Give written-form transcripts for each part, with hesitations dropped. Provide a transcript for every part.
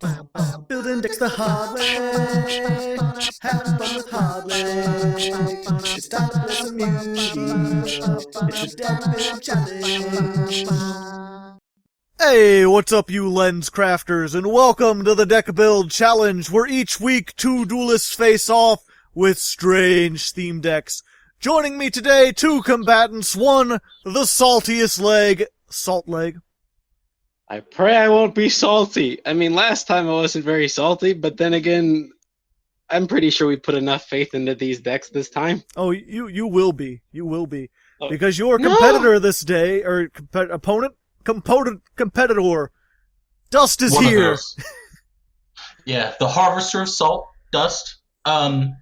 Building decks the hard way. Have fun with Hardleg. It's time to play some Yugioh. It's the deck build challenge. Hey, what's up, you lens crafters, and welcome to the deck build challenge, where each week two duelists face off with strange theme decks. Joining me today, two combatants. One, the saltiest leg, Saltleg. I pray I won't be salty. I mean, last time I wasn't very salty, but then again, I'm pretty sure we put enough faith into these decks this time. Oh, you will be. You will be. Oh, Because your competitor this day, or competitor, Dust is here. Yeah, the harvester of salt, Dust. Hopefully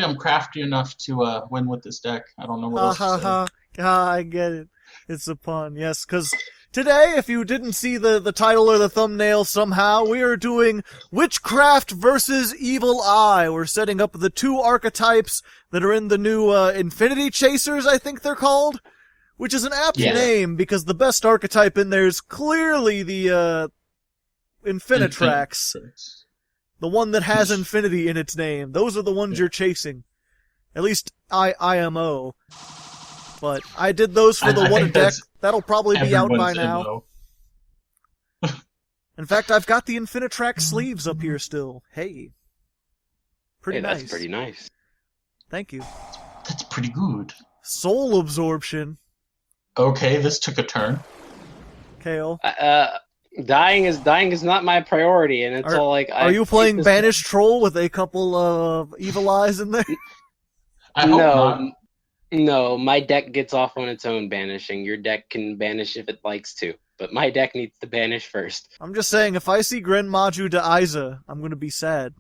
I'm crafty enough to win with this deck. I don't know what else to say. I get it. It's a pun, yes, because today, if you didn't see the title or the thumbnail somehow, we are doing Witchcraft versus Evil Eye. We're setting up the two archetypes that are in the new Infinity Chasers, I think they're called, which is an apt name because the best archetype in there is clearly the Infinitracks, the one that has infinity in its name. Those are the ones you're chasing. At least IMO. But I did those for the one deck. That'll probably be out by now. In fact, I've got the Infinitrack sleeves up here still. Hey. Pretty nice. That's pretty nice. Thank you. That's pretty good. Soul absorption. Okay, this took a turn. Kale. Dying is not my priority, and it's all like. Are you playing Banished Troll with a couple of evil eyes in there? I hope not. No, my deck gets off on its own banishing. Your deck can banish if it likes to, but my deck needs to banish first. I'm just saying, if I see Gren Maju de Isa, I'm gonna be sad.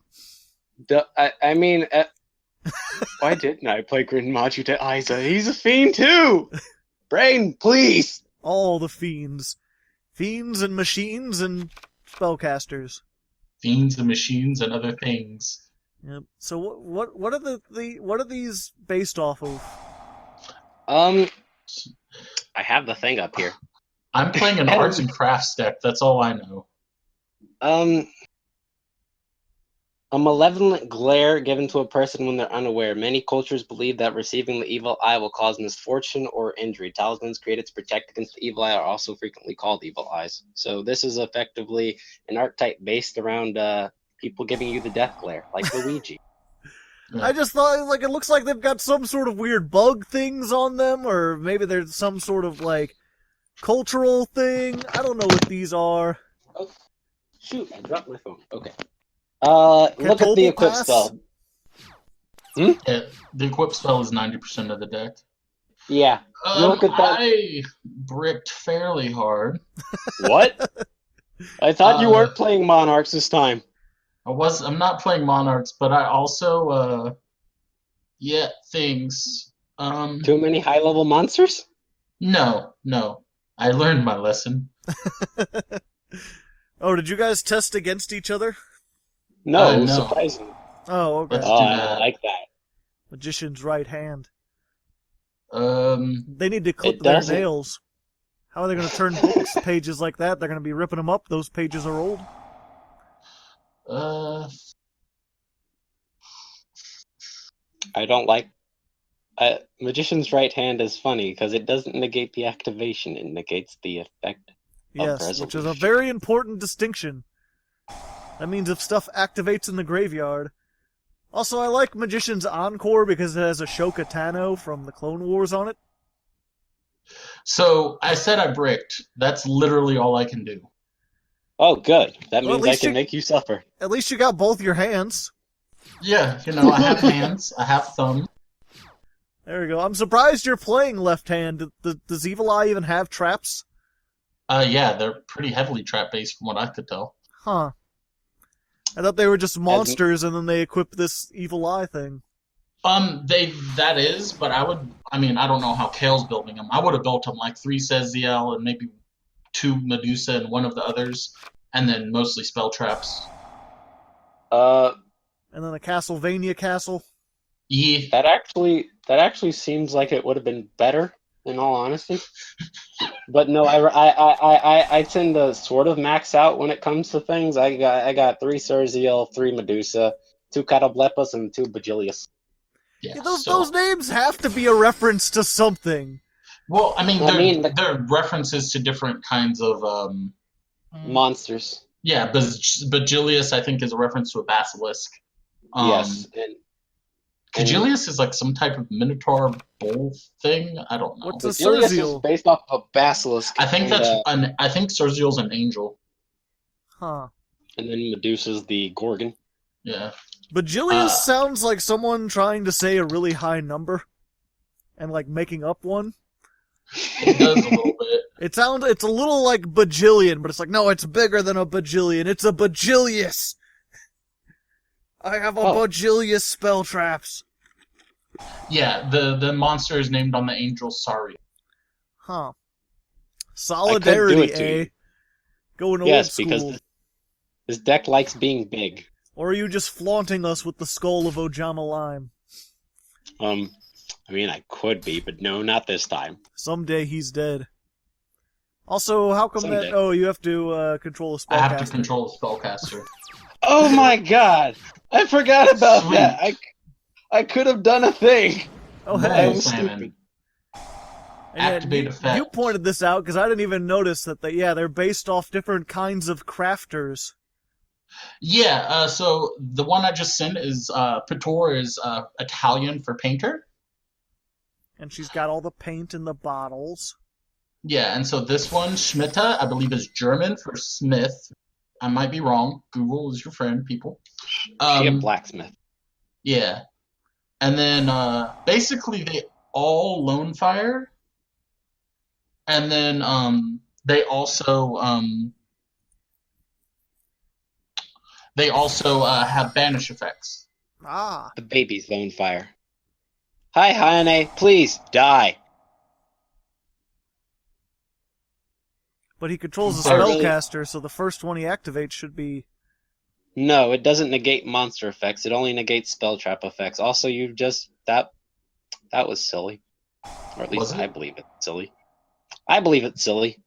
Why didn't I play Gren Maju de Isa? He's a fiend too! Brain, please! All the fiends. Fiends and machines and spellcasters. Fiends and machines and other things. Yep. So what are what are these based off of? I have the thing up here. I'm playing an arts and crafts deck. That's all I know. A malevolent glare given to a person when they're unaware. Many cultures believe that receiving the evil eye will cause misfortune or injury. Talismans created to protect against the evil eye are also frequently called evil eyes. So this is effectively an archetype based around people giving you the death glare, like Luigi. I just thought, like, it looks like they've got some sort of weird bug things on them, or maybe there's some sort of, like, cultural thing. I don't know what these are. Oh, shoot, I dropped my phone. Okay. Look at the equip spell. Yeah, the equip spell is 90% of the deck. Yeah. Look at that. I bricked fairly hard. What? I thought you weren't playing Monarchs this time. I'm not playing Monarchs, but I also things. Too many high-level monsters? No. I learned my lesson. Oh, did you guys test against each other? No, no. surprising. Oh, okay. I like that. Magician's right hand. They need to clip their nails. How are they going to turn books pages like that? They're going to be ripping them up. Those pages are old. I don't like. Magician's right hand is funny because it doesn't negate the activation; it negates the effect. Yes, which is a very important distinction. That means if stuff activates in the graveyard. Also, I like Magician's Encore because it has Ashoka Tano from the Clone Wars on it. So, I said I bricked. That's literally all I can do. Oh, good. That means I can make you suffer. At least you got both your hands. Yeah, I have hands. I have thumb. There we go. I'm surprised you're playing left hand. Does Evil Eye even have traps? Yeah, they're pretty heavily trap-based from what I could tell. Huh. I thought they were just monsters and then they equip this Evil Eye thing. That is, but I don't know how Kale's building them. I would have built them like 3 Seziel and maybe 2 Medusa and one of the others, and then mostly spell traps. And then a Castlevania castle. Yeah. That actually seems like it would have been better, in all honesty. But no, I tend to sort of max out when it comes to things. I got 3 Surziel, 3 Medusa, 2 Catoblepas, and 2 Bajilius. Yeah, Yeah, so, those names have to be a reference to something. well, I mean, the they're references to different kinds of monsters. yeah. Bajilius, I think, is a reference to a basilisk. Yes, and Cagilius is like some type of minotaur bull thing. I don't know. What's a Bajilius is Surziel? based off of a basilisk. I think I think Surziel's an angel. Huh. And then Medusa's the Gorgon. Yeah. Bajilius sounds like someone trying to say a really high number and like making up one. It does a little bit. It's a little like bajillion, but it's like, no, it's bigger than a bajillion. It's a bajilius. I have a bajilius spell traps. Yeah, the monster is named on the angel Sari. Huh. Solidarity, eh? Going old Yes, school. because this deck likes being big. Or are you just flaunting us with the skull of Ojama Lime? I mean, I could be, but no, not this time. Someday he's dead. Also, how come Someday. that... Oh, you have to control a spellcaster. I have to control the spellcaster. Oh my god! I forgot about Sweet. that! I could have done a thing! Oh, Nice, hey. was Simon. stupid. And Activate effect. You pointed this out, because I didn't even notice that, they're based off different kinds of crafters. Yeah, so the one I just sent is Pitor is Italian for painter. And she's got all the paint in the bottles. Yeah, and so this one, Schmitta, I believe is German for smith. I might be wrong. Google is your friend, people. She a blacksmith. Yeah. And then basically they all lone fire. And then they also have banish effects. Ah. The baby's lone fire. Hi, Hayane, please, die. But he controls a Sorry. spellcaster, so the first one he activates should be... No, it doesn't negate monster effects. It only negates spell trap effects. Also, you just... That was silly. Or at least I believe it's silly. I believe it's silly.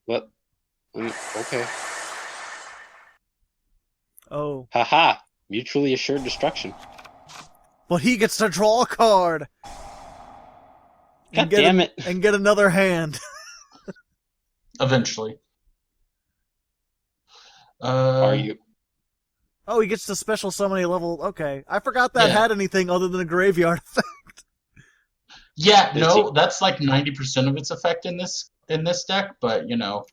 What? Okay. Oh. Haha. Mutually assured destruction. But he gets to draw a card! God damn it. And get another hand. Eventually. Are you? Oh, he gets to special summon a level... Okay. I forgot that had anything other than a graveyard effect. Yeah, no, that's like 90% of its effect in this deck, but you know.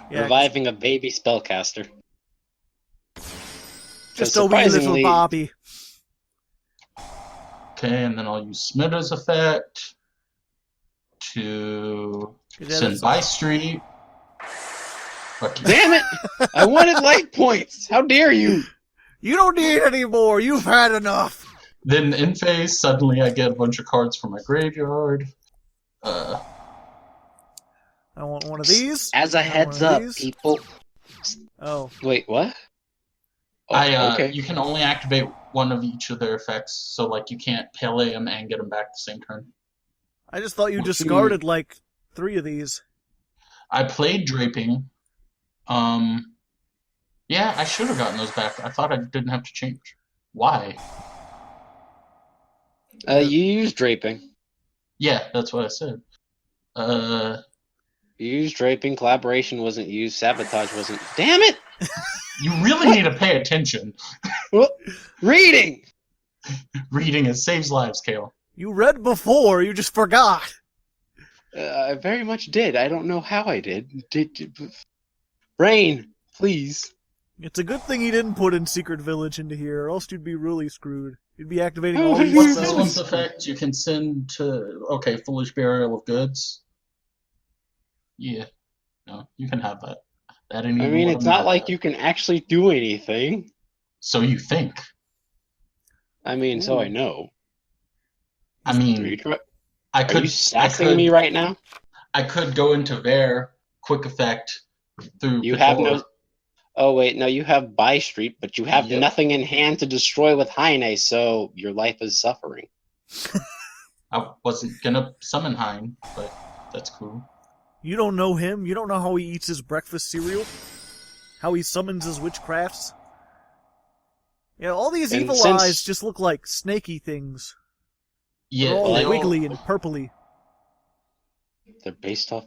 Yeah, Reviving a baby spellcaster. just a wee little Bobby. Okay, and then I'll use Smitta's effect to send by street. Damn it! I wanted life points! How dare you! You don't need any more! You've had enough! Then in phase, suddenly I get a bunch of cards from my graveyard. I want one of these. As a heads up, people. Oh. Wait, what? Oh, okay. You can only activate one of each of their effects, so like you can't Pele them and get them back the same turn. I just thought you discarded like 3 of these. I played Draping. Yeah, I should have gotten those back. I thought I didn't have to change. Why? You used Draping. Yeah, that's what I said. You used Draping, Collaboration wasn't used, Sabotage wasn't... Damn it! You really need to pay attention. Well, reading! Reading it saves lives, Kale. You read before, you just forgot. I very much did. I don't know how I did. Brain, please. It's a good thing he didn't put in Secret Village into here, or else you'd be really screwed. You'd be activating all these What's this spells. one's effect? You can send to... Okay, Foolish Burial of Goods. Yeah. No, you can have that. I mean, it's not like you can actually do anything. So you think. I mean, so I know. I mean, Are you sassing me right now? I could go into Ver, quick effect, through You have no... Oh, wait, no, you have By Street, but you have nothing in hand to destroy with Heine, so your life is suffering. I wasn't gonna summon Hein, but that's cool. You don't know him? You don't know how he eats his breakfast cereal? How he summons his witchcrafts? Yeah, all these And evil since- eyes just look like snaky things. Yeah, They're all they wiggly and purpley. They're based off.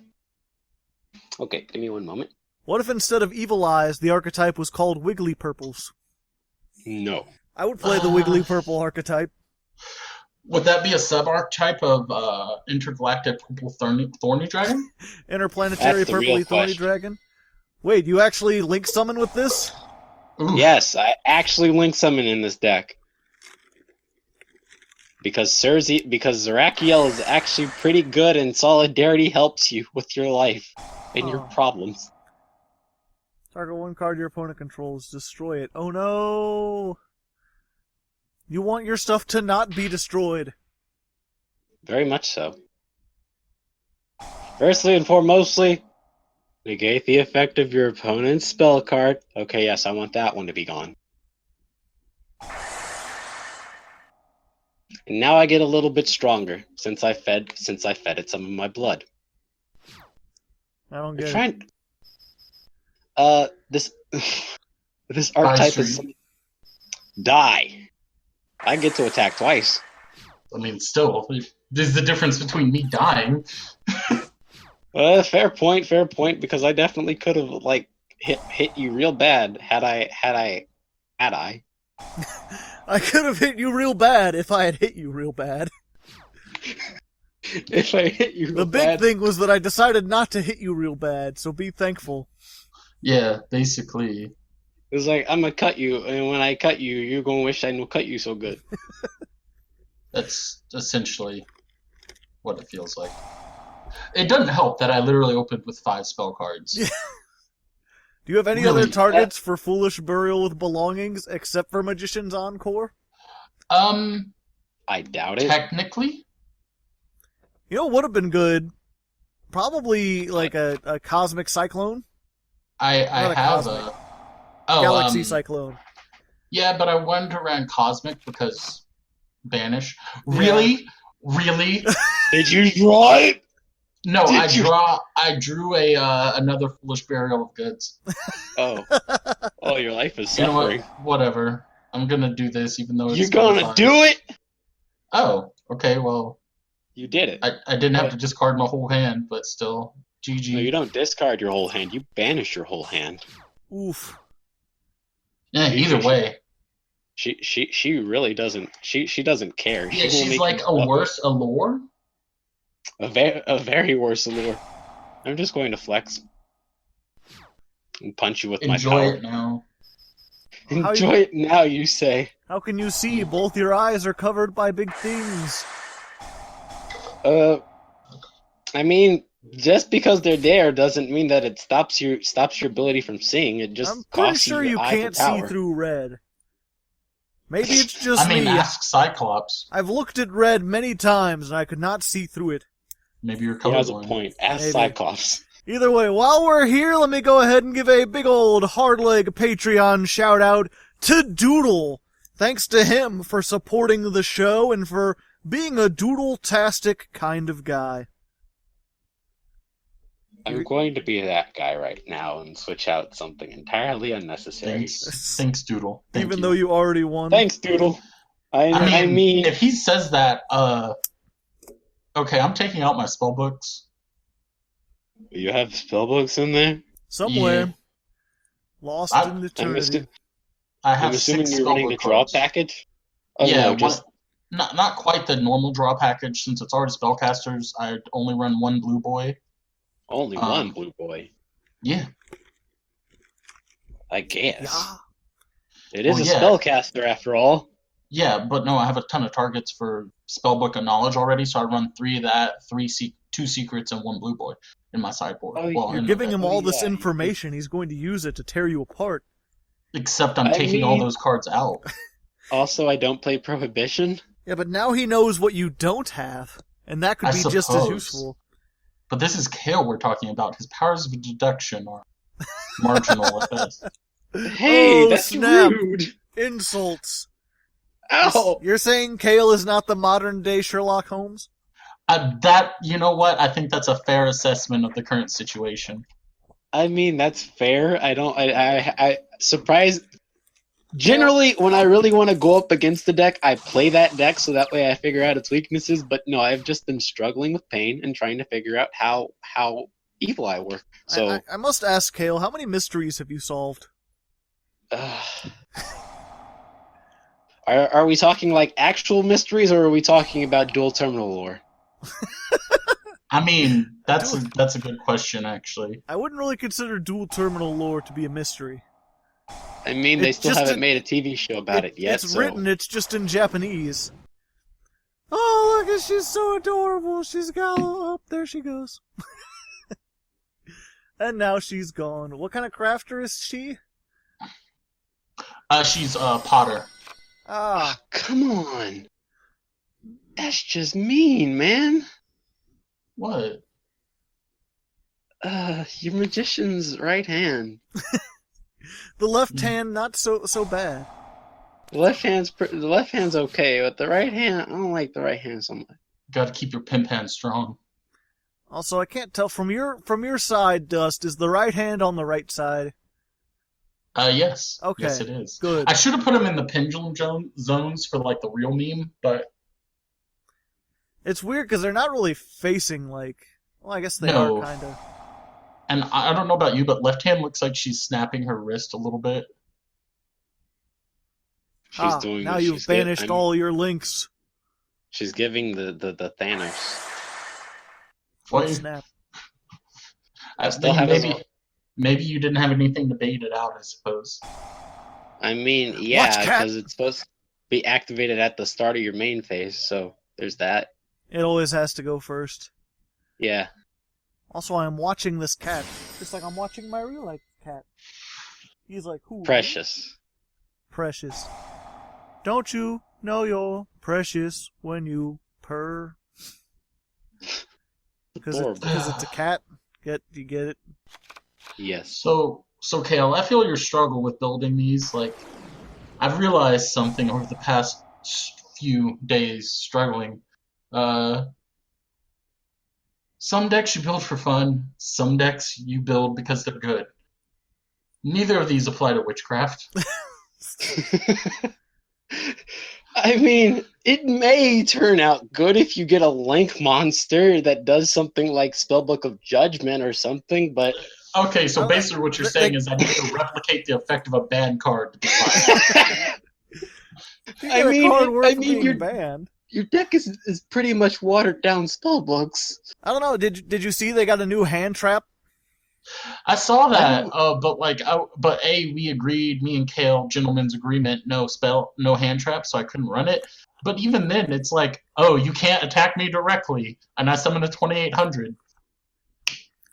Okay, give me one moment. What if instead of evil eyes, the archetype was called wiggly purples? No. I would play the wiggly purple archetype. Would that be a sub-archetype of intergalactic purple thorny dragon? Interplanetary That's the real purpley thorny question. dragon? Wait, you actually link summon with this? Ooh. Yes, I actually link summon in this deck. Because Zerakiel is actually pretty good and solidarity helps you with your life and your Oh. problems. Target one card your opponent controls. Destroy it. Oh no! You want your stuff to not be destroyed. Very much so. Firstly and foremostly, negate the effect of your opponent's spell card. Okay, yes, I want that one to be gone. And now I get a little bit stronger since I fed it some of my blood. I don't I'm get it. trying. This this archetype is die. I get to attack twice. I mean, still, there's the difference between me dying. Fair point, because I definitely could have like hit you real bad had I. I could have hit you real bad if I had hit you real bad. If I hit you real The big bad. thing was that I decided not to hit you real bad, so be thankful. Yeah, basically. It's like I'm gonna cut you, and when I cut you, you're gonna wish I knew cut you so good. That's essentially what it feels like. It doesn't help that I literally opened with 5 spell cards. Yeah. Do you have any Really? other targets for Foolish Burial with Belongings except for Magician's Encore? I doubt it. Technically, You know what would have been good? Probably like a Cosmic Cyclone? I Not a have cosmic. a Galaxy Cyclone. Yeah, but I went around cosmic because banish. Really? Did you draw it? No, Did you? I drew a another foolish burial of goods. Oh, your life is You know suffering. what? Whatever. I'm gonna do this even though it's You're gonna fine. do it? Oh, okay. Well, You did it. I didn't have to discard my whole hand, but still, GG. No, you don't discard your whole hand. You banish your whole hand. Oof. Yeah, either way. She really doesn't. She doesn't care. Yeah, She will she's make like you a suffer. worse allure. A very worse allure. I'm just going to flex and punch you with my Enjoy power. it now. How Enjoy it now, you say. How can you see? Both your eyes are covered by big things. I mean, just because they're there doesn't mean that it stops your ability from seeing. It just I'm pretty costs sure you you eye can't for see power. through red. Maybe it's just I mean, me. ask Cyclops. I've looked at red many times and I could not see through it. Maybe you're He has a colorblind. point. Ask Maybe. Cyclops. Either way, while we're here, let me go ahead and give a big old Hardleg Patreon shout out to Doodle. Thanks to him for supporting the show and for being a doodle-tastic kind of guy. I'm going to be that guy right now and switch out something entirely unnecessary. Thanks, Doodle. Thank Even you. though you already won. Thanks, Doodle. I mean, if he says that, okay, I'm taking out my spell books. you have spellbooks in there? Somewhere. Yeah. Lost I- in eternity. I I'm have assuming 6 you're running spellbook the draw cards. package? Oh, Yeah, no, just... not quite the normal draw package since it's already spellcasters. I only run 1 blue boy. Only one blue boy. Yeah. I guess. Yeah. It is Well, a yeah. spellcaster after all. Yeah, but no, I have a ton of targets for Spellbook of Knowledge already, so I run 3 of that, 2 secrets, and 1 blue boy in my sideboard. Oh, well, You're in giving the- him all this yeah. information. He's going to use it to tear you apart. Except I'm I taking all mean- those cards out. Also, I don't play Prohibition. Yeah, but now he knows what you don't have. And that could I be just as suppose. useful. But this is Kale we're talking about. His powers of deduction are marginal at best. Hey, Oh, that's snap. rude. Insults. Ow! You're saying Kale is not the modern day Sherlock Holmes? You know what? I think that's a fair assessment of the current situation. I mean, that's fair. I surprised. Generally, when I really want to go up against the deck, I play that deck so that way I figure out its weaknesses. But no, I've just been struggling with pain and trying to figure out how Evil Eye works. So I must ask, Kale, how many mysteries have you solved? Are we talking like actual mysteries, or are we talking about dual terminal lore? I mean, that's a good question, actually. I wouldn't really consider dual terminal lore to be a mystery. I mean, they still haven't made a TV show about it yet. It's written, it's just in Japanese. Oh, look, she's so adorable. She's got, oh, there she goes. And now she's gone. What kind of crafter is she? She's Potter. Ah. Come on. That's just mean, man. What? Your magician's right hand. The left hand, not so bad. The left hand's okay, but the right hand, I don't like the right hand so much. Gotta keep your pimp hand strong. Also, I can't tell from your side, Dust. Is the right hand on the right side? Yes. Okay. Yes, it is. Good. I should have put them in the pendulum zones for like the real meme, but it's weird because they're not really facing like. Well, I guess they are kind of. And I don't know about you, but left hand looks like she's snapping her wrist a little bit. She's doing. Now you've banished all your links. She's giving the Thanos. What snap? Maybe you didn't have anything to bait it out, I suppose. I mean, yeah, because it's supposed to be activated at the start of your main phase, so there's that. It always has to go first. Yeah. Also, I'm watching this cat, just like I'm watching my real life cat. He's like, who? Precious. Precious. Don't you know you're precious when you purr? Because it's a cat. You get it? Yes. So Kale, I feel your struggle with building these. Like, I've realized something over the past few days struggling. Some decks you build for fun. Some decks you build because they're good. Neither of these apply to Witchcraft. I mean, it may turn out good if you get a Link monster that does something like Spellbook of Judgment or something, but... Okay, so basically what you're saying is I need to replicate the effect of a banned card to be fine. I mean, your deck is pretty much watered down spellbooks. I don't know. Did you see they got a new hand trap? I saw that, but we agreed, me and Kale, gentleman's agreement, no hand trap, so I couldn't run it. But even then, it's like, oh, you can't attack me directly, and I summon a 2800.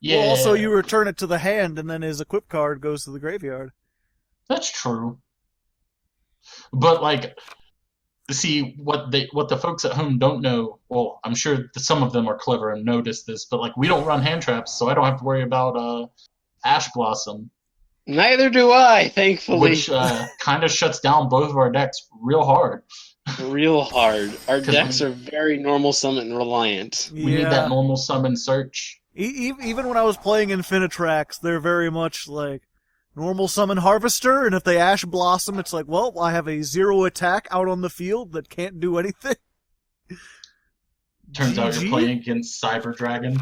Yeah. Well, also you return it to the hand, and then his equip card goes to the graveyard. That's true. But like, see what the folks at home don't know. Well, I'm sure some of them are clever and notice this, but like we don't run hand traps, so I don't have to worry about Ash Blossom. Neither do I, thankfully. Which kind of shuts down both of our decks real hard. Real hard. Our decks are very normal summon reliant. We need that normal summon search. Even when I was playing Infinitracks, they're very much like normal summon Harvester, and if they Ash Blossom, it's like, well, I have a 0 attack out on the field that can't do anything. Turns out you're playing against Cyber Dragon.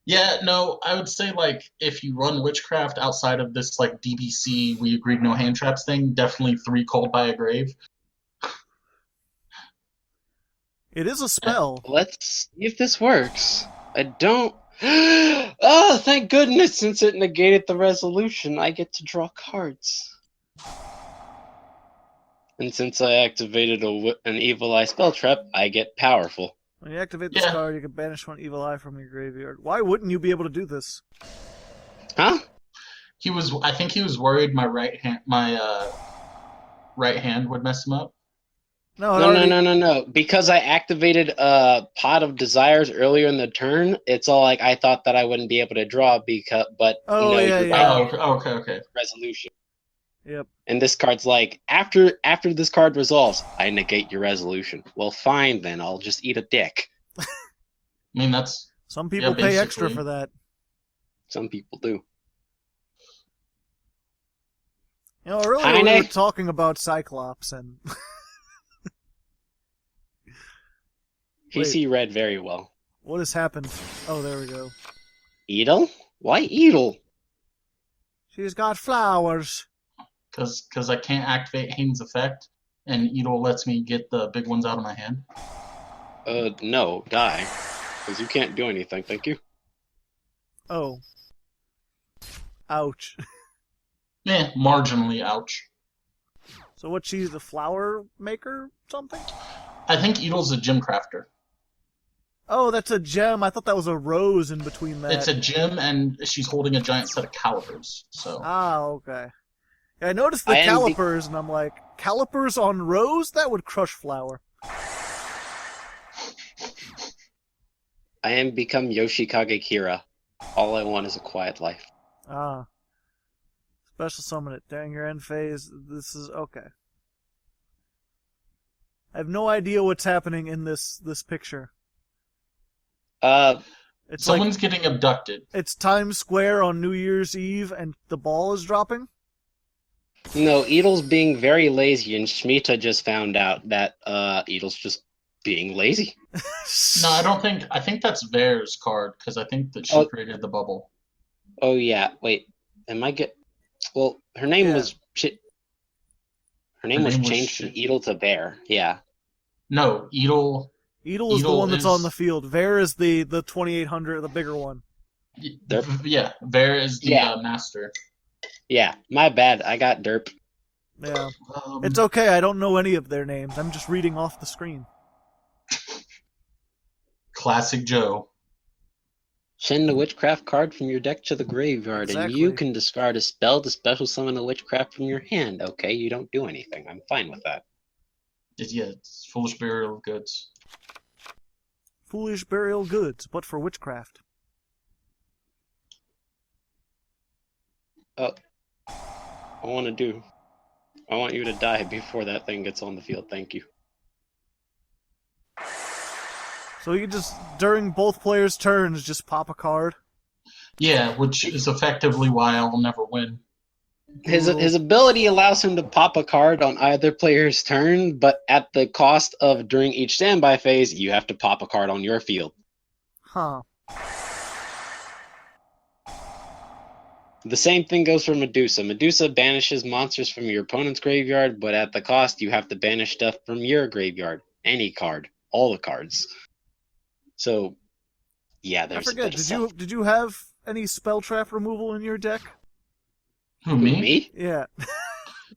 Yeah, no, I would say, like, if you run Witchcraft outside of this, like, DBC, we agreed no hand traps thing, definitely 3 Called by a Grave. It is a spell. Let's see if this works. I don't... Oh, thank goodness, since it negated the resolution, I get to draw cards. And since I activated an Evil Eye spell trap, I get powerful. When you activate this card, you can banish one Evil Eye from your graveyard. Why wouldn't you be able to do this? Huh? I think he was worried my right hand would mess him up. No. Because I activated Pot of Desires earlier in the turn, it's all like I thought that I wouldn't be able to draw okay. Resolution. Yep. And this card's like, after this card resolves, I negate your resolution. Well, fine then. I'll just eat a dick. I mean, that's Some people pay extra for that. Some people do. You know, earlier we were talking about Cyclops and... PC read very well. What has happened? Oh, there we go. Edel? Why Edel? She's got flowers. Because I can't activate Hane's effect, and Edel lets me get the big ones out of my hand. No, die. Because you can't do anything, thank you. Oh. Ouch. Marginally ouch. So what, she's a flower maker something? I think Edel's a gem crafter. Oh, that's a gem. I thought that was a rose in between that. It's a gem, and she's holding a giant set of calipers. So. Ah, okay. I noticed the calipers, and I'm like, calipers on rose? That would crush flower. I am become Yoshikage Kira. All I want is a quiet life. Ah. Special summon it. During your end phase, this is... okay. I have no idea what's happening in this picture. Someone's getting abducted. It's Times Square on New Year's Eve, and the ball is dropping? No, Edel's being very lazy, and Shmita just found out that Edel's just being lazy. No, I think that's Vare's card, because I think that she created the bubble. Oh, yeah. Wait. Well, her name was... Her name was changed from Edel to Vare. Yeah. No, Edel... Edel is the one that's on the field. Vare is the 2800, the bigger one. Yeah, Vare is the master. Yeah, my bad. I got derp. Yeah. It's okay, I don't know any of their names. I'm just reading off the screen. Classic Joe. Send a witchcraft card from your deck to the graveyard, Exactly. and you can discard a spell to special summon a witchcraft from your hand. Okay, you don't do anything. I'm fine with that. It's Foolish Burial of Goods. Foolish burial goods, but for witchcraft. I want you to die before that thing gets on the field. Thank you. So you can just, during both players' turns, just pop a card? Yeah, which is effectively why I'll never win. His ability allows him to pop a card on either player's turn, but at the cost of, during each standby phase, you have to pop a card on your field. Huh. The same thing goes for Medusa. Medusa banishes monsters from your opponent's graveyard, but at the cost, you have to banish stuff from your graveyard. Any card. All the cards. So, yeah, there's I forget, did you have any spell trap removal in your deck? Who, me? Yeah.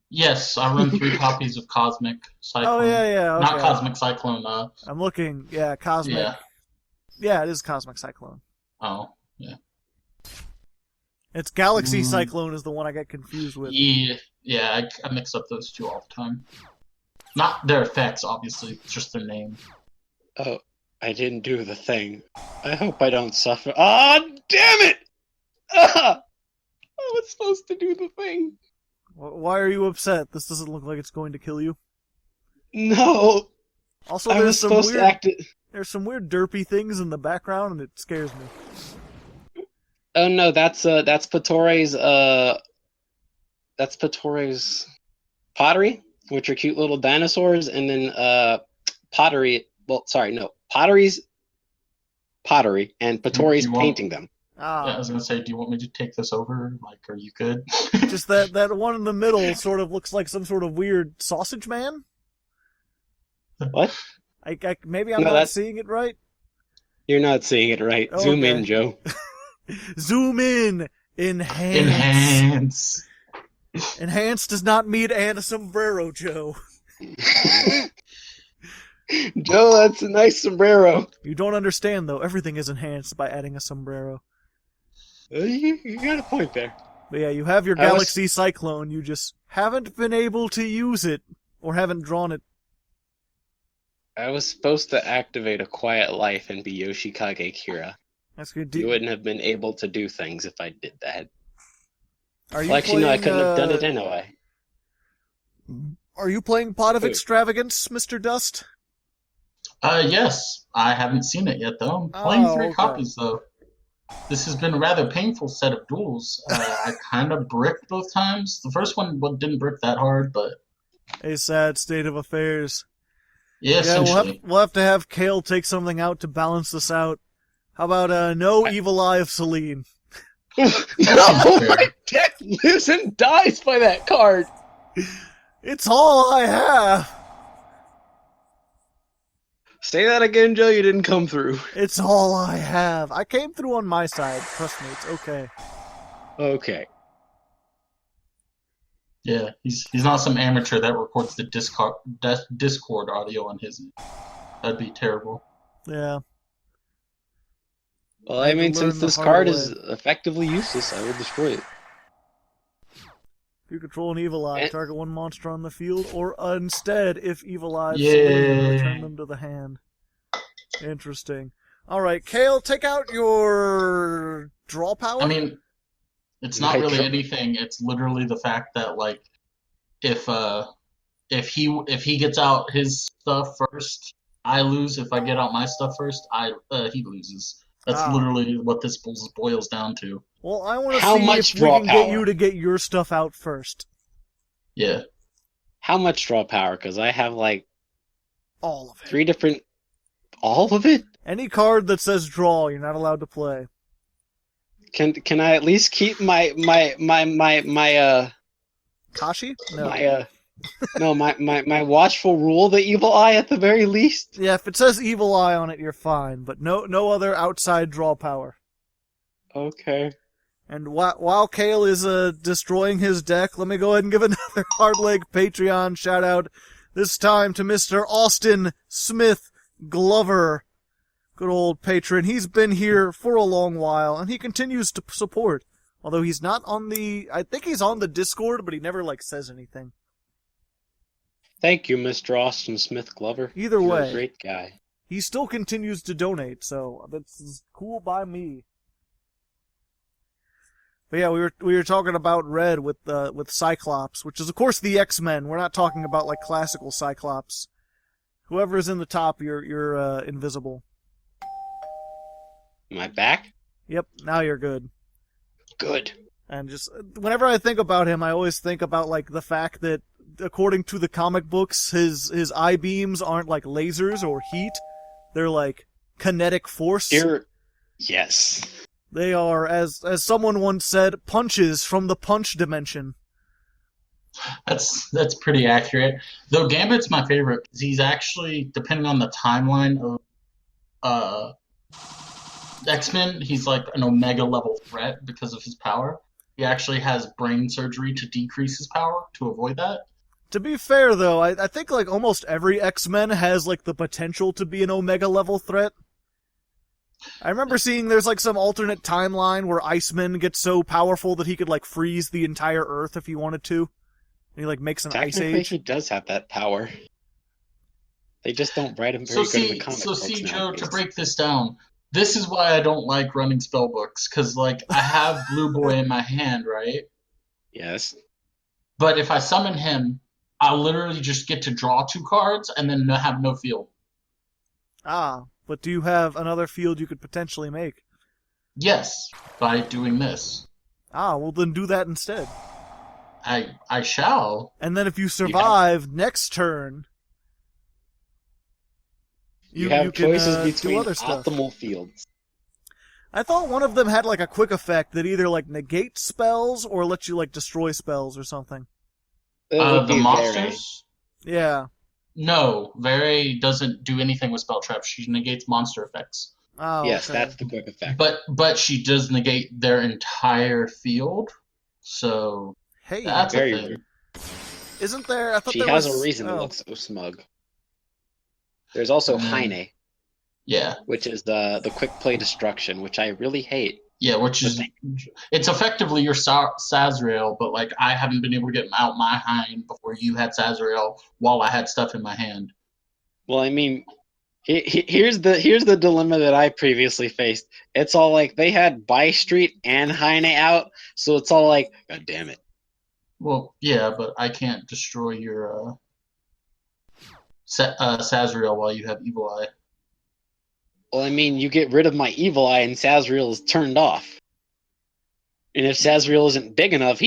Yes, I run 3 copies of Cosmic Cyclone. Oh, yeah, okay. Not Cosmic Cyclone, I'm looking, Cosmic. Yeah. Yeah, it is Cosmic Cyclone. Oh, yeah. It's Galaxy Cyclone is the one I get confused with. Yeah, I mix up those two all the time. Not their effects, obviously, it's just their name. Oh, I didn't do the thing. I hope I don't suffer. Ah, damn it! Ah! I was supposed to do the thing. Why are you upset? This doesn't look like it's going to kill you. No. Also, there's some weird derpy things in the background, and it scares me. Oh no, that's Patore's pottery, which are cute little dinosaurs, and then pottery. Well, sorry, no, Pottery's pottery, and Patore's painting them. Ah. Yeah, I was gonna say, do you want me to take this over? Like, are you good? Just that one in the middle sort of looks like some sort of weird sausage man. What? Maybe I'm not seeing it right. You're not seeing it right. Oh, Zoom okay. in, Joe. Zoom in. Enhance. Enhance does not mean add a sombrero, Joe. Joe, that's a nice sombrero. You don't understand, though. Everything is enhanced by adding a sombrero. You got a point there. But yeah, you have your Galaxy Cyclone. You just haven't been able to use it, or haven't drawn it. I was supposed to activate a quiet life and be Yoshikage Kira. That's good. You wouldn't have been able to do things if I did that. Are you Well, actually, no, I couldn't have done it anyway. Are you playing Pot of Who? Extravagance, Mr. Dust? Yes. I haven't seen it yet, though. I'm playing 3 okay. copies, though. This has been a rather painful set of duels. I kind of bricked both times. The first one didn't brick that hard, but... A sad state of affairs. Yeah, essentially. We'll have to have Kale take something out to balance this out. How about no Evil Eye of Selene? No, my deck lives and dies by that card. It's all I have. Say that again, Joe. You didn't come through. It's all I have. I came through on my side. Trust me, it's okay. Okay. Yeah, he's not some amateur that records the Discord audio on his end. That'd be terrible. Yeah. Well, I mean, since this card is effectively useless, I will destroy it. If you control an Evil Eye, target one monster on the field, or instead, if Evil Eye Yeah. return them to the hand. Interesting. Alright, Kale, take out your draw power? I mean, it's not really anything. It's literally the fact that, like, if he gets out his stuff first, I lose. If I get out my stuff first, he loses. That's literally what this boils down to. Well, I want to see if we can get you to get your stuff out first. Yeah. How much draw power? Because I have, like... all of it. 3 different... All of it? Any card that says draw, you're not allowed to play. Can I at least keep my Kashi? No. my watchful rule, the Evil Eye at the very least? Yeah, if it says Evil Eye on it, you're fine, but no other outside draw power. Okay. And while Kale is destroying his deck, let me go ahead and give another Hardleg Patreon shout out. This time to Mr. Austin Smith Glover. Good old patron. He's been here for a long while, and he continues to support. Although he's not on I think he's on the Discord, but he never, says anything. Thank you, Mr. Austin Smith Glover. Either You're way. a great guy. He still continues to donate, so that's cool by me. But yeah, we were talking about Red with Cyclops, which is of course the X-Men. We're not talking about classical Cyclops. Whoever's in the top, you're invisible. Am I back? Yep, now you're good. Good. And just whenever I think about him, I always think about the fact that according to the comic books, his eye beams aren't lasers or heat. They're kinetic force. Yes. They are, as someone once said, punches from the punch dimension. That's pretty accurate. Though Gambit's my favorite because he's actually, depending on the timeline of X-Men, he's an Omega level threat because of his power. He actually has brain surgery to decrease his power to avoid that. To be fair, though, I think almost every X-Men has the potential to be an Omega level threat. I remember seeing there's some alternate timeline where Iceman gets so powerful that he could freeze the entire Earth if he wanted to. And he makes an ice age. He does have that power. They just don't write him very good in the comic books. So see, Joe, to break this down, this is why I don't like running spell books, because I have Blue Boy in my hand, right? Yes. But if I summon him, I'll literally just get to draw 2 cards and then have no field. But do you have another field you could potentially make? Yes, by doing this. Well then do that instead. I shall. And then if you survive next turn, you have choices between do other stuff. Optimal fields. I thought one of them had a quick effect that either negates spells or lets you destroy spells or something. The monsters? Yeah. No, Vere doesn't do anything with spell traps. She negates monster effects. Yes, that's the quick effect. But she does negate their entire field. So that's very a thing. rude. Isn't there? I thought she has a reason to look so smug. There's also Heine. Yeah. Which is the quick play destruction, which I really hate. Yeah, which is it's effectively your Sazrael, but I haven't been able to get out my Heine before you had Sazrael while I had stuff in my hand. Well, I mean, here's the dilemma that I previously faced. It's all they had By Street and Heine out, so it's all God damn it. Well, yeah, but I can't destroy your Sazriel while you have Evil Eye. Well, I mean, you get rid of my evil eye and Sazriel is turned off. And if Sazriel isn't big enough,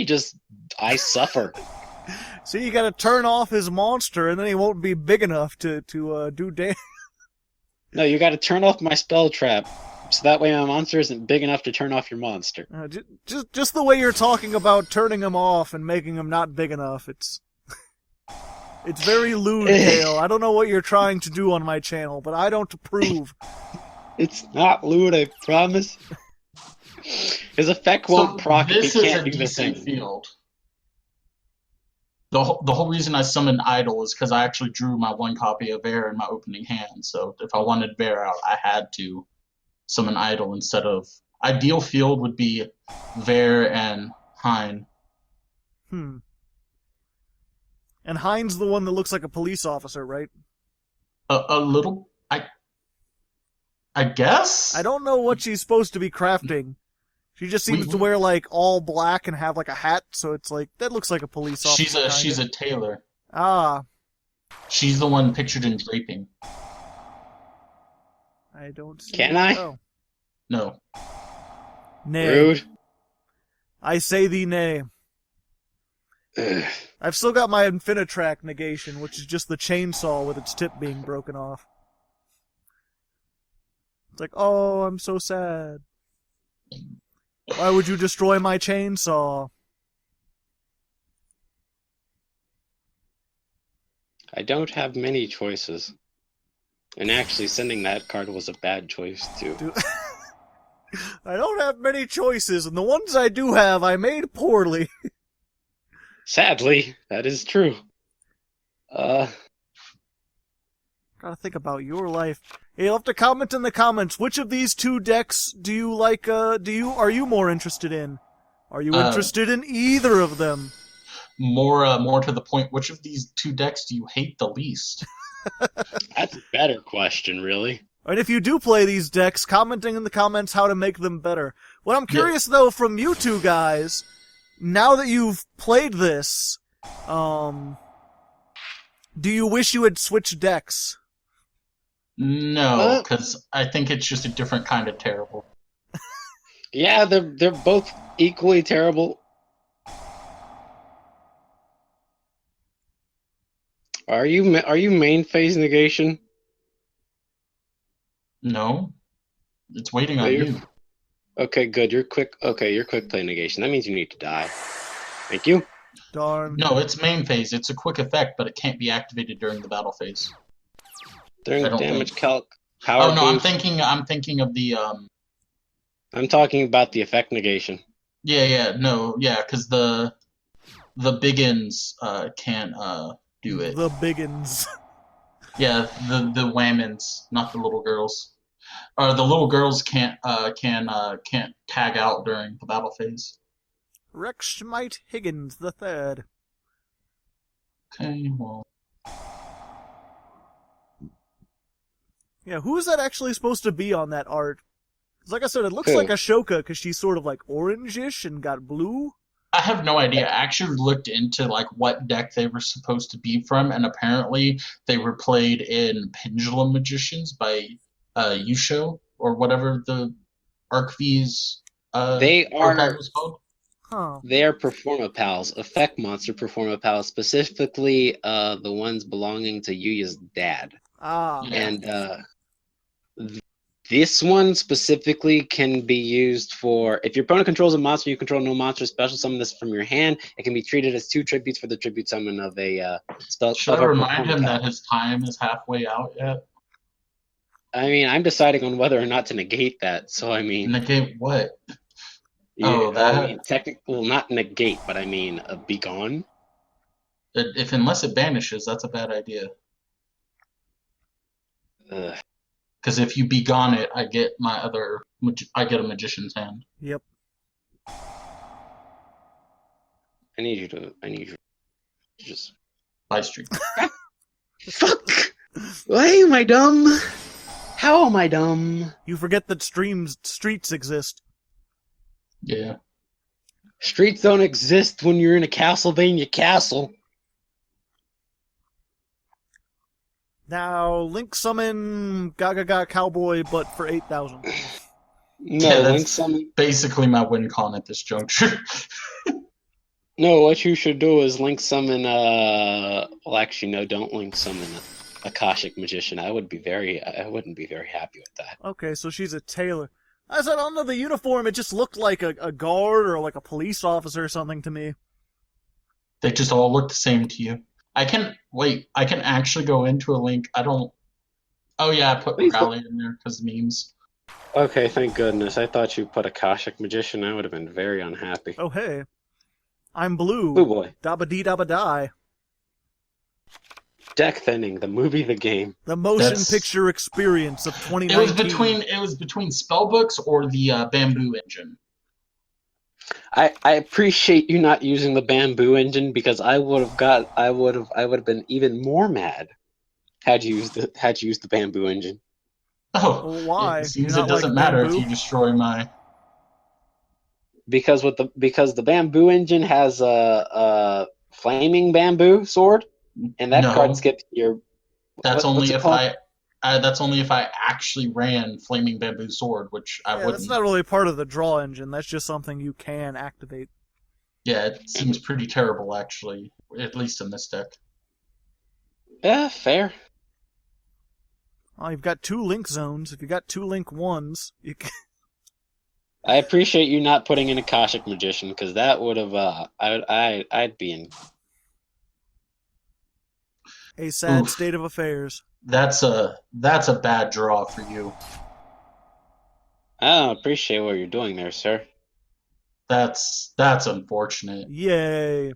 I suffer. So you gotta turn off his monster, and then he won't be big enough to do damage. No, you gotta turn off my spell trap, so that way my monster isn't big enough to turn off your monster. Just the way you're talking about turning him off and making him not big enough, it's very lewd, Kale. I don't know what you're trying to do on my channel, but I don't approve. It's not lewd, I promise. His effect won't proc if he can't do the thing. Field. The whole reason I summoned Idol is because I actually drew my one copy of Bear in my opening hand. So if I wanted Bear out, I had to summon Idol instead of... Ideal field would be Ver and Hein. And Hein's the one that looks like a police officer, right? A little... I guess? I don't know what she's supposed to be crafting. She just seems to wear, like, all black and have, like, a hat, so it's like, that looks like a police officer. She's a tailor. Ah. She's the one pictured in draping. I don't see Can I? Oh. No. Nay. Rude. I say thee nay. Ugh. I've still got my Infinitrack negation, which is just the chainsaw with its tip being broken off. It's like, oh, I'm so sad. Why would you destroy my chainsaw? I don't have many choices. And actually, sending that card was a bad choice, too. I don't have many choices, and the ones I do have, I made poorly. Sadly, that is true. Gotta think about your life. Hey, you'll have to comment in the comments, which of these two decks do you like, are you more interested in? Are you interested in either of them? More to the point, which of these two decks do you hate the least? That's a better question, really. And if you do play these decks, commenting in the comments how to make them better. What I'm curious, though, from you two guys, now that you've played this, do you wish you had switched decks? No, because I think it's just a different kind of terrible. Yeah, they're both equally terrible. Are you main phase negation? No, it's waiting on you. Okay, good. You're quick play negation. That means you need to die. Thank you. Darn. No, it's main phase. It's a quick effect, but it can't be activated during the battle phase. During damage calc, power. Oh no, boost. I'm thinking of the I'm talking about the effect negation. Yeah, because the biggins can't do it. The biggins. Yeah, the whammons, not the little girls. Or the little girls can't tag out during the battle phase. Rex Schmite Higgins the Third. Okay, well. Yeah, who is that actually supposed to be on that art? 'Cause like I said, it looks like Ashoka because she's sort of like orangish and got blue. I have no idea. I actually looked into like what deck they were supposed to be from, and apparently they were played in Pendulum Magicians by Yugioh or whatever the Arcv's archetype was called. Huh. They are Performapals, effect monster Performapals, specifically the ones belonging to Yuya's dad. Ah. Yeah. And this one specifically can be used for, if your opponent controls a monster, you control no monster, special summon this from your hand. It can be treated as 2 tributes for the tribute summon of a spell. Should I remind him that his time is halfway out yet? I mean, I'm deciding on whether or not to negate that, so I mean... Negate what? Yeah, that... I mean, well, not negate, but I mean, be gone? Unless it banishes, that's a bad idea. Because if you be gone it, I get a magician's hand. Yep. I need you to just Buy streak. Fuck! Why am I dumb? How am I dumb? You forget that streets exist. Yeah. Streets don't exist when you're in a Castlevania castle. Now, Link summon Gaga Cowboy, but for 8,000. No, Yeah, Link that's summon. basically my win con at this juncture. No, what you should do is Link summon. Well, actually, no, don't Link summon Akashic Magician. I wouldn't be very happy with that. Okay, so she's a tailor. I said under the uniform, it just looked like a guard or like a police officer or something to me. They just all look the same to you. I can actually go into a link. I don't. Oh yeah, I put Please Rally in there because memes. Okay, thank goodness. I thought you put Akashic Magician. I would have been very unhappy. Oh hey, I'm blue. Blue boy. Dabba dee dabba die. Deck thinning, the movie, the game. The motion picture experience of 2019. It was between spellbooks or the bamboo engine. I appreciate you not using the bamboo engine because I would have been even more mad had you used the bamboo engine. Oh, Well, why? It seems You it not doesn't like matter bamboo? if you destroy my. Because the bamboo engine has a flaming bamboo sword, and that No. card skips your. That's what's only it if called? That's only if I actually ran Flaming Bamboo Sword, which I Yeah, wouldn't. that's not really part of the draw engine. That's just something you can activate. Yeah, it seems pretty terrible, actually. At least in this deck. Yeah, fair. Oh, you've got 2 link zones. If you got 2 link ones, you can... I appreciate you not putting in Akashic Magician because that would have I'd be in. a sad Oof. state of affairs. That's a bad draw for you. I don't appreciate what you're doing there, sir. That's unfortunate. Yay.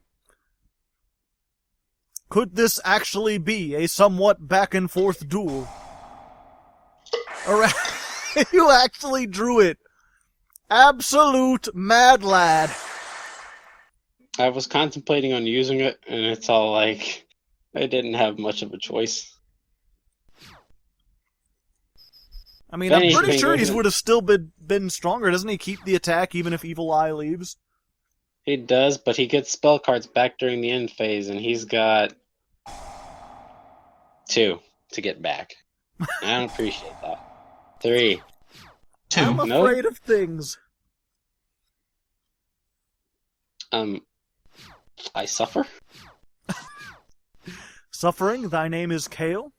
Could this actually be a somewhat back and forth duel? Alright, you actually drew it. Absolute mad lad. I was contemplating on using it, and it's all like I didn't have much of a choice. I mean, I'm pretty Anything sure he with it. would have still been stronger. Doesn't he keep the attack even if Evil Eye leaves? He does, but he gets spell cards back during the end phase, and he's got 2 to get back. I don't appreciate that. 3. 2. I'm No. afraid of things. I suffer? Suffering, thy name is Kale?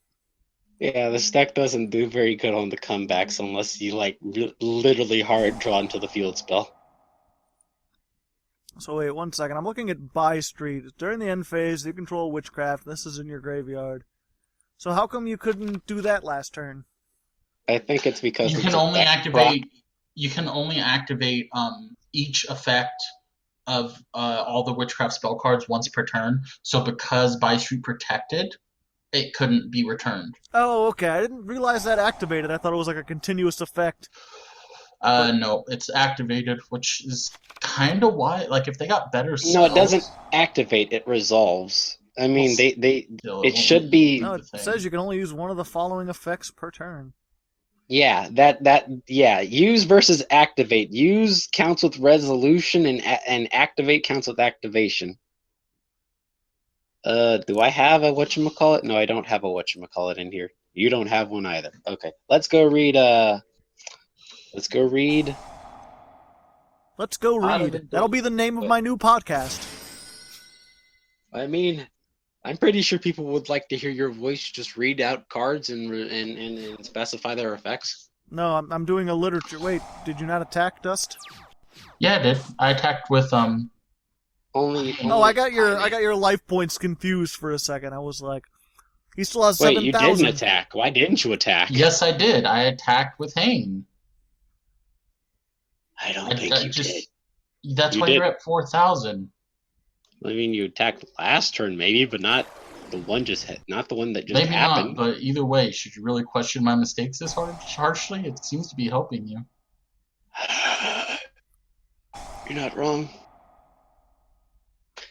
Yeah, this deck doesn't do very good on the comebacks unless you, like, literally hard draw into the field spell. So wait, 1 second. I'm looking at Buy Street. During the end phase, you control Witchcraft. This is in your graveyard. So how come you couldn't do that last turn? I think it's because You it's can a only deck activate. You can only activate each effect of all the witchcraft spell cards once per turn. So because Buy Street protected, it couldn't be returned. Oh, okay. I didn't realize that activated. I thought it was like a continuous effect. No, it's activated, which is kind of why. Like if they got better spells. No, it doesn't activate. It resolves. I mean, Well, it still, won't should let be. you No, do it the thing. says you can only use one of the following effects per turn. Yeah, yeah. Use versus activate. Use counts with resolution, and activate counts with activation. Do I have a whatchamacallit? No, I don't have a whatchamacallit in here. You don't have one either. Okay, let's go read. Let's go read. Let's go Out of read. the That'll be the name of my new podcast. I mean, I'm pretty sure people would like to hear your voice just read out cards and specify their effects. No, I'm doing a literature. Wait, did you not attack, Dust? Yeah, I did. I attacked with Only. Oh, I got your life points confused for a second. I was like, he still has Wait, you 7,000. didn't attack. Why didn't you attack? Yes, I did. I attacked with Hane. I don't think you did. That's You why did. you're at 4,000. I mean, you attacked last turn, maybe, but not the one not the one that just Maybe happened. not, but either way, should you really question my mistakes this harshly? It seems to be helping you. You're not wrong.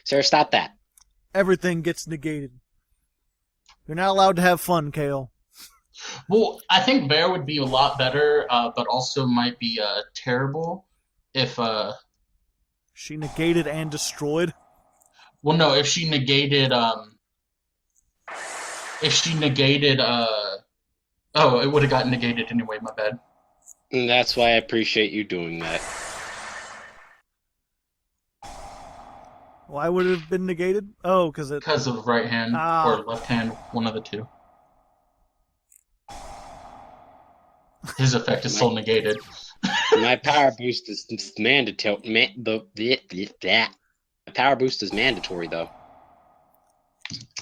Sarah, stop that. Everything gets negated. You're not allowed to have fun, Kale. Well, I think Bear would be a lot better, but also might be terrible if She negated and destroyed. Well, no, if she negated, oh, it would have gotten negated anyway, my bad. And that's why I appreciate you doing that. Why would it have been negated? Oh, because of right hand or left hand, one of the two. His effect is still negated. My power boost is mandatory. My power boost is mandatory, though.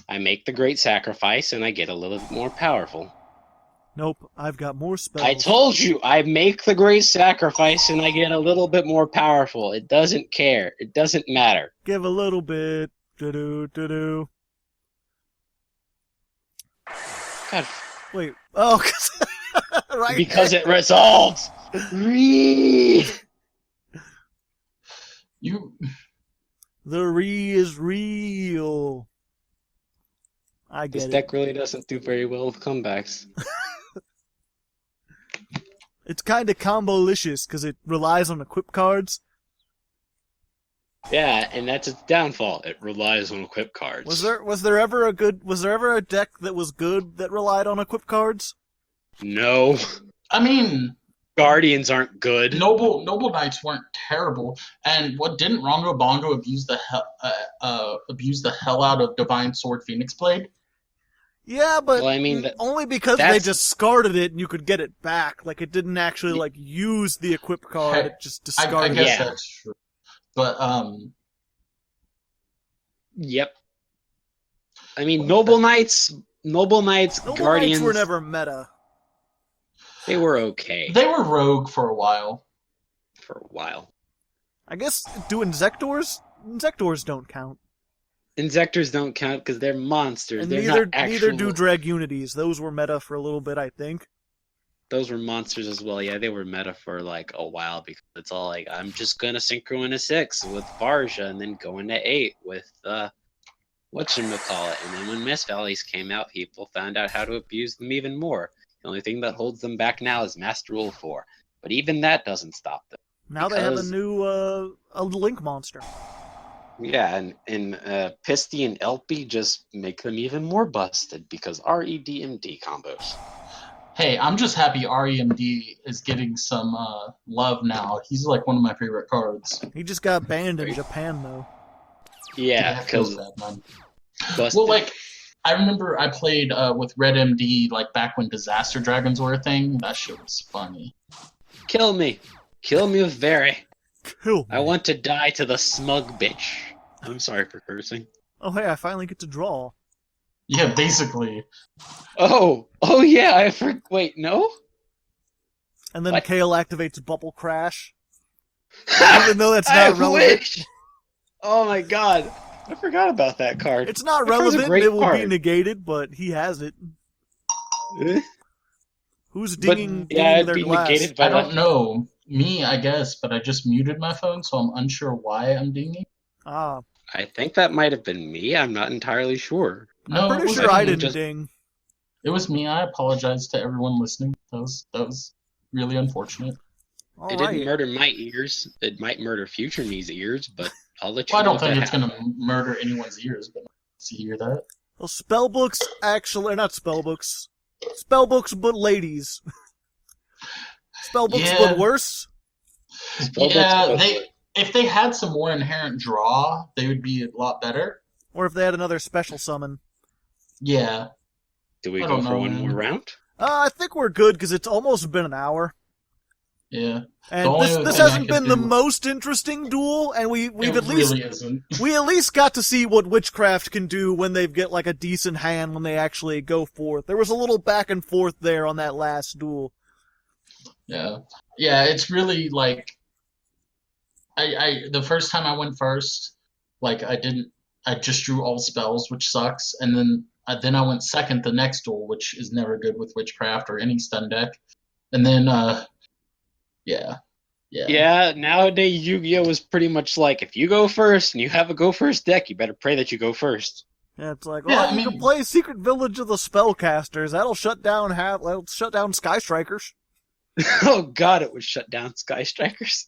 I make the great sacrifice, and I get a little bit more powerful. Nope, I've got more spells. I told you, I make the great sacrifice, and I get a little bit more powerful. It doesn't care. It doesn't matter. Give a little bit. Do-do. God. Wait. Oh, right. Because it resolves. The re is real. I get This it. deck really doesn't do very well with comebacks. It's kind of combo-licious because it relies on equip cards. Yeah, and that's its downfall. It relies on equip cards. Was there ever a deck that was good that relied on equip cards? No. I mean, Guardians aren't good. Noble Knights weren't terrible, and what didn't Rongo Bongo abuse the hell out of Divine Sword Phoenix Blade? Yeah, but Well, I mean, only because they discarded it and you could get it back. Like, it didn't actually, use the equip card. It just discarded I guess it. that's true. But, Yep. I mean, Noble Knights, Guardians... Knights were never meta. They were okay. They were rogue for a while. I guess, do Insectors? Insectors don't count. Insectors don't count because they're monsters. And they're neither do Drag Unities. Those were meta for a little bit, I think. Those were monsters as well. Yeah, they were meta for a while because it's all like, I'm just gonna synchro into 6 with Varja and then go into 8 with whatchamacallit. And then when Mist Valleys came out, people found out how to abuse them even more. The only thing that holds them back now is Master Rule 4. But even that doesn't stop them. Now they have a new a Link monster. Yeah, and Pisty and Elpy just make them even more busted because REDMD combos. Hey, I'm just happy REMD is getting some love now. He's like one of my favorite cards. He just got banned in Japan, though. Yeah, because... Well, I remember I played with Red MD back when Disaster Dragons were a thing. That shit was funny. Kill me. Kill me with Very. Kill me. I want to die to the smug bitch. I'm sorry for cursing. Oh, hey, I finally get to draw. Yeah, basically. Oh yeah, wait, no? And then Kale activates Bubble Crash. Even though that's not relevant. Wish. Oh my god. I forgot about that card. It's not relevant, it will be negated, but he has it. Who's dinging their glass? Negated I don't know. Me, I guess, but I just muted my phone, so I'm unsure why I'm dinging. Ah. I think that might have been me. I'm not entirely sure. No, I'm pretty sure I didn't ding. It was me. I apologize to everyone listening. That was really unfortunate. It didn't murder my ears. It might murder future me's ears, but I'll let you know. I don't think it's going to murder anyone's ears, but see, you hear that? Well, spellbooks actually, not spellbooks. Spellbooks, but ladies. Spellbooks, but worse? If they had some more inherent draw, they would be a lot better. Or if they had another special summon. Yeah. Do we go for one more round? I think we're good, because it's almost been an hour. Yeah. And this hasn't been the most interesting duel, and we at least got to see what Witchcraft can do when they get a decent hand when they actually go forth. There was a little back and forth there on that last duel. Yeah. Yeah, it's really the first time I went first, I just drew all spells, which sucks, and then I went second the next duel, which is never good with Witchcraft or any stun deck. And then Yeah, nowadays Yu-Gi-Oh! Is pretty much if you go first and you have a go first deck, you better pray that you go first. Yeah, it's you can play Secret Village of the Spellcasters. That'll shut down Sky Strikers. Oh god, it would shut down Sky Strikers.